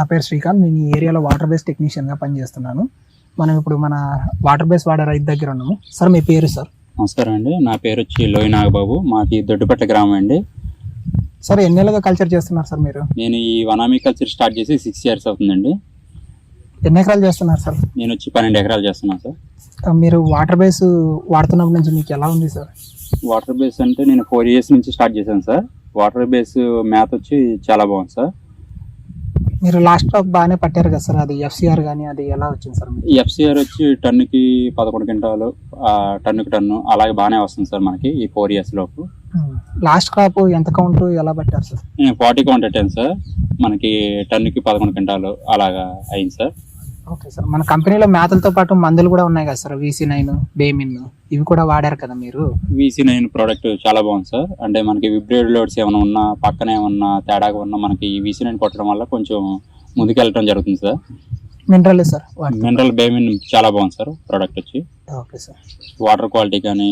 నా పేరు శ్రీకాంత్. నేను ఈ ఏరియాలో వాటర్ బేస్ టెక్నీషియన్గా పనిచేస్తున్నాను. మనం ఇప్పుడు మన వాటర్ బేస్ వాడే రైతు దగ్గర ఉన్నాము. సార్ మీ పేరు? సార్ నమస్కారం అండి, నా పేరు వచ్చి లోయి నాగబాబు. మాది దొడ్డుపట్ల గ్రామం అండి. సార్ ఎన్ని నెలలుగా కల్చర్ చేస్తున్నారు సార్ మీరు? నేను ఈ వనామీ కల్చర్ స్టార్ట్ చేసి 6 years అవుతుందండి. ఎన్ని ఎకరాలు చేస్తున్నారు సార్? నేను వచ్చి 12 ఎకరాలు చేస్తున్నాను సార్. మీరు వాటర్ బేస్ వాడుతున్నప్పటి నుంచి మీకు ఎలా ఉంది సార్? వాటర్ బేస్ అంటే నేను 4 years నుంచి స్టార్ట్ చేశాను సార్. వాటర్ బేస్ మ్యాథ్ వచ్చి చాలా బాగుంది సార్. మీరు లాస్ట్ క్రాప్ బాగానే పట్టారు కదా సార్, అది ఎఫ్సిఆర్ కానీ అది ఎలా వచ్చింది సార్? ఈ ఎఫ్సిఆర్ వచ్చి టన్నుకి 11 క్వింటాలు, టన్నుకి టన్ను అలాగే బాగానే వస్తుంది సార్ మనకి ఈ 4 years లోపు. లాస్ట్ క్రాప్ ఎంత కౌంట్ ఎలా పట్టారు సార్? నేను 40 కౌంట్ పెట్టాను సార్. మనకి టన్నుకి 11 క్వింటాలు అలాగా అయింది సార్. Okay sir. మన కంపెనీలో మేతలతో పాటు మందులు కూడా ఉన్నాయి కదా సార్, VC9, బేమిన్, ఇవి కూడా వాడారు కదా మీరు? VC9 ప్రోడక్ట్ చాలా బాగుంది సార్. అంటే మనకి విబ్రేడ్ లోడ్స్ ఏమైనా ఉన్నా, పక్కన ఏమన్నా తేడాగా ఉన్నా మనకి ఈ VC9 కొట్టడం వల్ల కొంచెం ముందుకెళ్ళడం జరుగుతుంది సార్. Mineral sir? మినరల్ బేమిన్ చాలా బాగుంది సార్ ప్రోడక్ట్ వచ్చి. Okay sir. వాటర్ క్వాలిటీ కానీ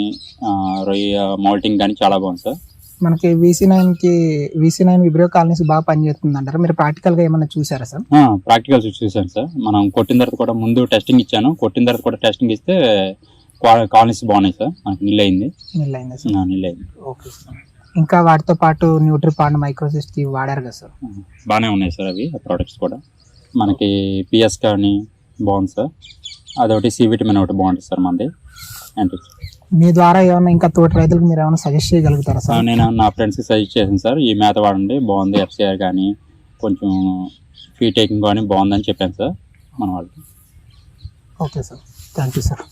రొయ్య మౌల్టింగ్ కానీ చాలా బాగుంది సార్. మనకి VC9 విబ్రియో కాలనీస్ బాగా పనిచేస్తుంది అంటారు. మీరు ప్రాక్టికల్గా ఏమైనా చూసారా సార్? ప్రాక్టికల్స్ చూసాను సార్. మనం కొట్టిన తర్వాత కూడా ముందు టెస్టింగ్ ఇచ్చాను. కొట్టిన తర్వాత కూడా టెస్టింగ్ ఇస్తే కాలనీస్ బాగున్నాయి సార్. మనకి నిల్లైంది సార్. నిల్లైంది. Okay sir. ఇంకా వాటితో పాటు న్యూట్రిపాండ్, మైక్రోసిస్ట్ వాడారు కదా సార్? బాగానే ఉన్నాయి సార్ అవి ప్రోడక్ట్స్ కూడా. మనకి PS కానీ బాగుంది సార్. అదొకటి C విటమిన్ ఒకటి బాగుంటుంది సార్ మనది. అంటే మీ ద్వారా ఏమైనా ఇంకా తోటి రైతులకు మీరు ఏమైనా సజెస్ట్ చేయగలుగుతారా సార్? నేను నా ఫ్రెండ్స్కి సజెస్ట్ చేశాను సార్, ఈ మేత వాడండి బాగుంది, FCR కానీ కొంచెం ఫీ టేకింగ్ కానీ బాగుందని చెప్పాను సార్ మన వాళ్ళకి. Okay sir, thank you sir.